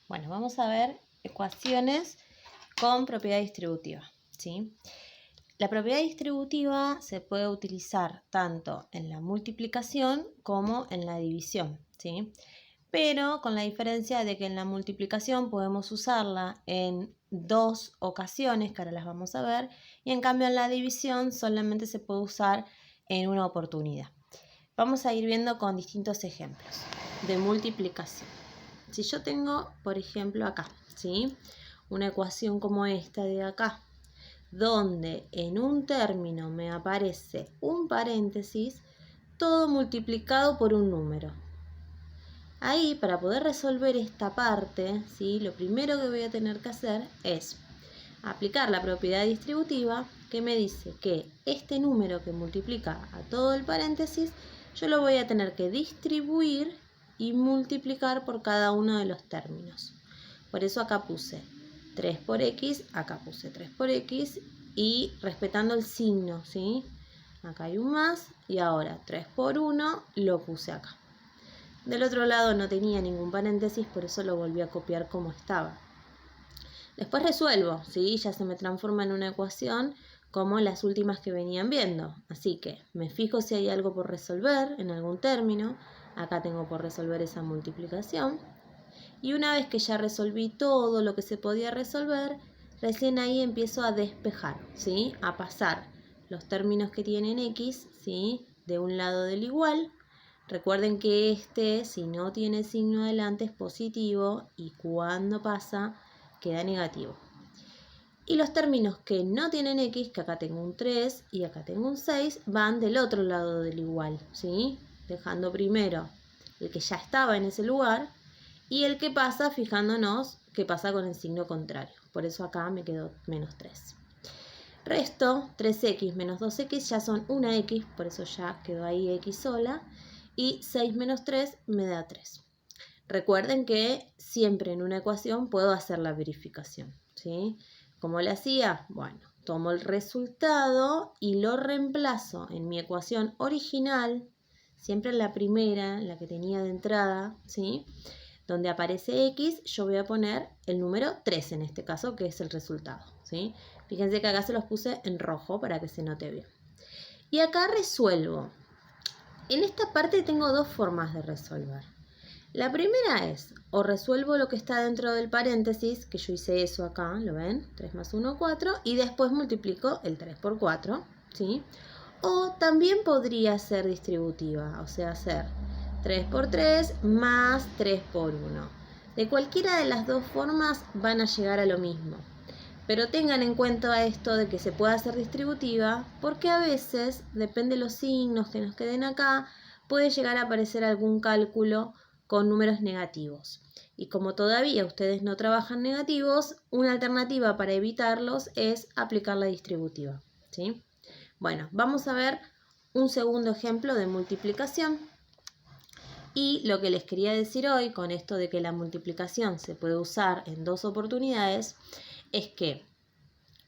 Bueno, vamos a ver ecuaciones con propiedad distributiva, ¿sí? La propiedad distributiva se puede utilizar tanto en la multiplicación como en la división, ¿sí? Pero con la diferencia de que en la multiplicación podemos usarla en dos ocasiones, que ahora las vamos a ver, y en cambio en la división solamente se puede usar en una oportunidad. Vamos a ir viendo con distintos ejemplos de multiplicación. Si yo tengo, por ejemplo, acá, ¿sí? Una ecuación como esta de acá, donde en un término me aparece un paréntesis, todo multiplicado por un número. Ahí, para poder resolver esta parte, ¿sí? Lo primero que voy a tener que hacer es aplicar la propiedad distributiva que me dice que este número que multiplica a todo el paréntesis, yo lo voy a tener que distribuir y multiplicar por cada uno de los términos. Por eso acá puse 3 por x, acá puse 3 por x y respetando el signo, ¿sí? Acá hay un más y ahora 3 por 1 lo puse acá. Del otro lado no tenía ningún paréntesis, por eso lo volví a copiar como estaba. Después resuelvo, ¿sí? Ya se me transforma en una ecuación como las últimas que venían viendo. Así que me fijo si hay algo por resolver en algún término. Acá tengo por resolver esa multiplicación. Y una vez que ya resolví todo lo que se podía resolver, recién ahí empiezo a despejar, ¿sí? A pasar los términos que tienen x, ¿sí? De un lado del igual. Recuerden que si no tiene signo adelante, es positivo y cuando pasa, queda negativo. Y los términos que no tienen x, que acá tengo un 3 y acá tengo un 6, van del otro lado del igual, ¿sí? Dejando primero el que ya estaba en ese lugar y el que pasa fijándonos qué pasa con el signo contrario. Por eso acá me quedó menos 3. Resto, 3x menos 2x ya son una x, por eso ya quedó ahí x sola. Y 6 menos 3 me da 3. Recuerden que siempre en una ecuación puedo hacer la verificación, ¿sí? ¿Cómo le hacía? Bueno, tomo el resultado y lo reemplazo en mi ecuación original, siempre en la primera, en la que tenía de entrada, ¿sí? Donde aparece x, yo voy a poner el número 3 en este caso, que es el resultado, ¿sí? Fíjense que acá se los puse en rojo para que se note bien. Y acá resuelvo. En esta parte tengo dos formas de resolver. La primera es, o resuelvo lo que está dentro del paréntesis, que yo hice eso acá, ¿lo ven? 3 más 1, 4, y después multiplico el 3 por 4, ¿sí? O también podría ser distributiva, o sea, hacer 3 por 3 más 3 por 1. De cualquiera de las dos formas van a llegar a lo mismo. Pero tengan en cuenta esto de que se puede hacer distributiva, porque a veces, depende de los signos que nos queden acá, puede llegar a aparecer algún cálculo con números negativos. Y como todavía ustedes no trabajan negativos, una alternativa para evitarlos es aplicar la distributiva, ¿sí? Bueno, vamos a ver un segundo ejemplo de multiplicación. Y lo que les quería decir hoy con esto de que la multiplicación se puede usar en dos oportunidades es que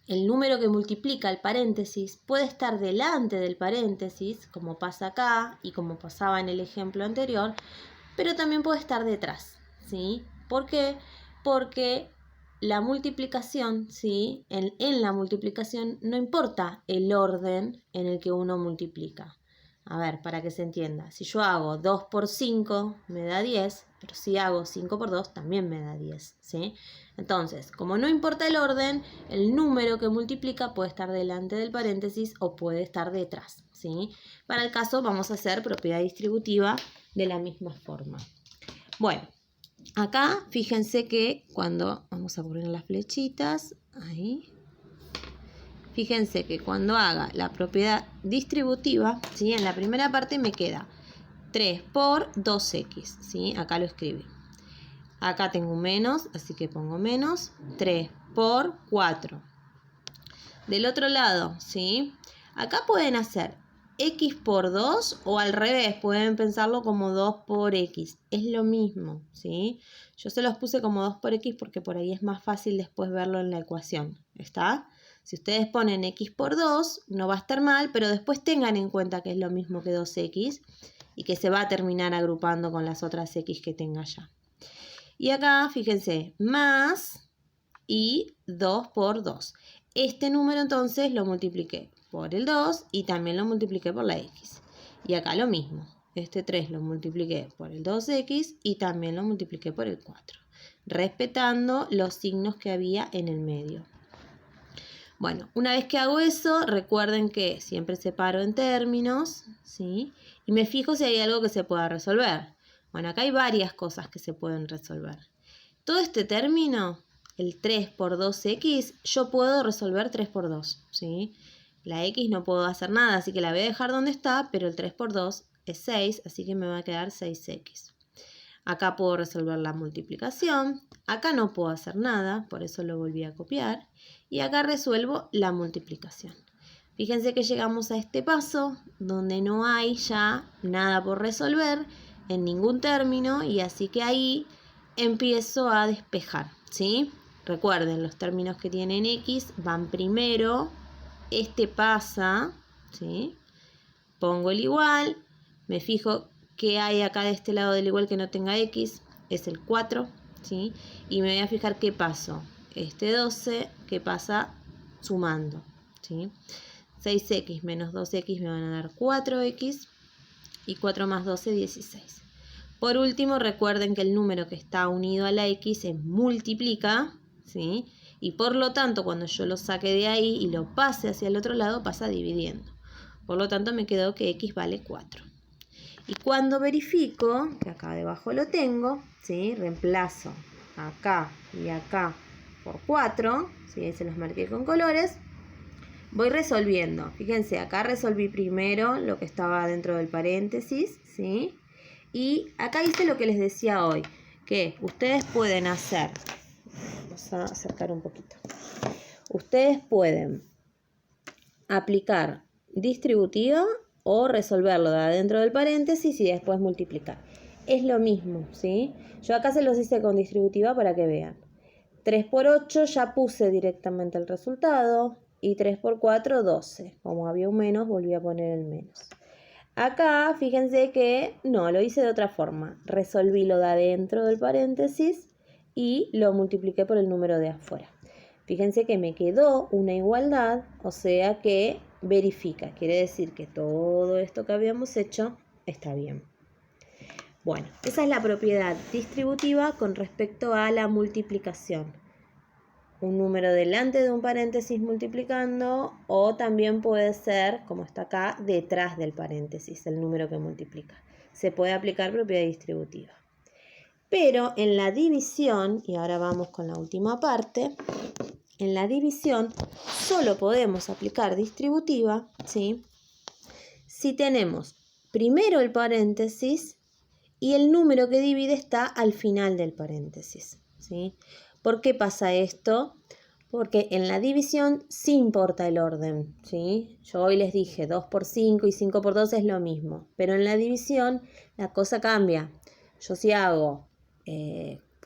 el número que multiplica el paréntesis puede estar delante del paréntesis, como pasa acá y como pasaba en el ejemplo anterior, pero también puede estar detrás, ¿sí? ¿Por qué? Porque la multiplicación, ¿sí? En la multiplicación no importa el orden en el que uno multiplica. A ver, para que se entienda, si yo hago 2 por 5 me da 10, pero si hago 5 por 2 también me da 10, ¿sí? Entonces, como no importa el orden, el número que multiplica puede estar delante del paréntesis o puede estar detrás, ¿sí? Para el caso vamos a hacer propiedad distributiva de la misma forma. Bueno, acá fíjense que cuando, vamos a poner las flechitas, ahí. Fíjense que cuando haga la propiedad distributiva, ¿sí? En la primera parte me queda 3 por 2x, ¿sí? Acá lo escribí. Acá tengo un menos, así que pongo menos 3 por 4. Del otro lado, ¿sí? Acá pueden hacer x por 2 o al revés, pueden pensarlo como 2 por x. Es lo mismo, ¿sí? Yo se los puse como 2 por x porque por ahí es más fácil después verlo en la ecuación, ¿está? Si ustedes ponen x por 2, no va a estar mal, pero después tengan en cuenta que es lo mismo que 2x y que se va a terminar agrupando con las otras x que tenga ya. Y acá, fíjense, más y 2 por 2. Este número entonces lo multipliqué por el 2 y también lo multipliqué por la x. Y acá lo mismo. Este 3 lo multipliqué por el 2x y también lo multipliqué por el 4. Respetando los signos que había en el medio. Bueno, una vez que hago eso, recuerden que siempre separo en términos, ¿sí? Y me fijo si hay algo que se pueda resolver. Bueno, acá hay varias cosas que se pueden resolver. Todo este término, el 3 por 2x, yo puedo resolver 3 por 2, ¿sí? La x no puedo hacer nada, así que la voy a dejar donde está, pero el 3 por 2 es 6, así que me va a quedar 6x. Acá puedo resolver la multiplicación, acá no puedo hacer nada, por eso lo volví a copiar, y acá resuelvo la multiplicación. Fíjense que llegamos a este paso donde no hay ya nada por resolver en ningún término, y así que ahí empiezo a despejar, ¿sí? Recuerden, los términos que tienen x van primero, este pasa, ¿sí? Pongo el igual, me fijo qué hay acá de este lado del igual que no tenga x, es el 4, ¿sí? Y me voy a fijar qué paso, este 12, qué pasa sumando, ¿sí? 6x menos 2x me van a dar 4x y 4 más 12, 16. Por último, recuerden que el número que está unido a la x se multiplica, ¿sí? Y por lo tanto, cuando yo lo saque de ahí y lo pase hacia el otro lado, pasa dividiendo. Por lo tanto, me quedó que x vale 4. Y cuando verifico, que acá debajo lo tengo, ¿sí? Reemplazo acá y acá por 4, ¿sí? Ahí se los marqué con colores. Voy resolviendo. Fíjense, acá resolví primero lo que estaba dentro del paréntesis, ¿sí? Y acá hice lo que les decía hoy, que ustedes pueden hacer, vamos a acercar un poquito, ustedes pueden aplicar distributiva o resolverlo de adentro del paréntesis y después multiplicar. Es lo mismo, ¿sí? Yo acá se los hice con distributiva para que vean. 3 por 8 ya puse directamente el resultado y 3 por 4, 12. Como había un menos, volví a poner el menos. Acá, fíjense que no, lo hice de otra forma. Resolví lo de adentro del paréntesis y lo multipliqué por el número de afuera. Fíjense que me quedó una igualdad, o sea que verifica. Quiere decir que todo esto que habíamos hecho está bien. Bueno, esa es la propiedad distributiva con respecto a la multiplicación. Un número delante de un paréntesis multiplicando, o también puede ser, como está acá, detrás del paréntesis, el número que multiplica. Se puede aplicar propiedad distributiva. Pero en la división, y ahora vamos con la última parte, en la división solo podemos aplicar distributiva, ¿sí? Si tenemos primero el paréntesis y el número que divide está al final del paréntesis, ¿sí? ¿Por qué pasa esto? Porque en la división sí importa el orden, ¿sí? Yo hoy les dije 2 por 5 y 5 por 2 es lo mismo, pero en la división la cosa cambia. Yo si hago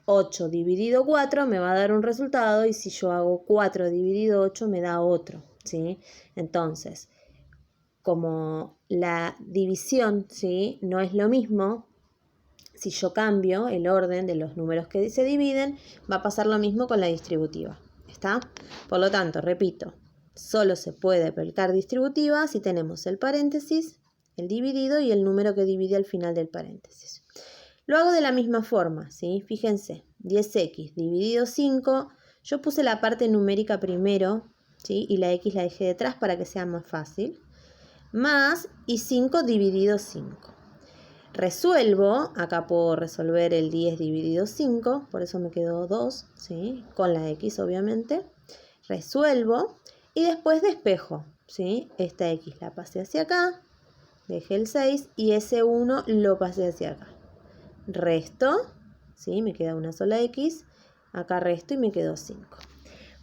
8 dividido 4 me va a dar un resultado, y si yo hago 4 dividido 8 me da otro, ¿sí? Entonces, como la división, ¿sí?, no es lo mismo, si yo cambio el orden de los números que se dividen, va a pasar lo mismo con la distributiva. ¿Está? Por lo tanto, repito, solo se puede aplicar distributiva si tenemos el paréntesis, el dividido y el número que divide al final del paréntesis. Lo hago de la misma forma, ¿sí? Fíjense, 10x dividido 5, yo puse la parte numérica primero, ¿sí?, y la x la dejé detrás para que sea más fácil, más y 5 dividido 5. Resuelvo, acá puedo resolver el 10 dividido 5, por eso me quedó 2, ¿sí?, con la x obviamente. Resuelvo y después despejo, ¿sí? Esta x la pasé hacia acá, dejé el 6 y ese 1 lo pasé hacia acá. Resto, ¿sí?, me queda una sola x, acá resto y me quedó 5.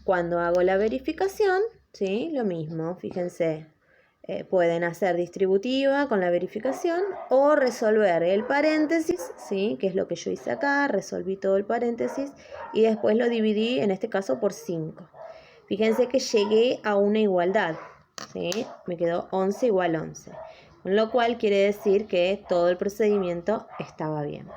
Cuando hago la verificación, ¿sí?, lo mismo, fíjense. Pueden hacer distributiva con la verificación o resolver el paréntesis, ¿sí?, que es lo que yo hice acá, resolví todo el paréntesis y después lo dividí, en este caso, por 5. Fíjense que llegué a una igualdad, ¿sí?, me quedó 11 igual 11, con lo cual quiere decir que todo el procedimiento estaba bien.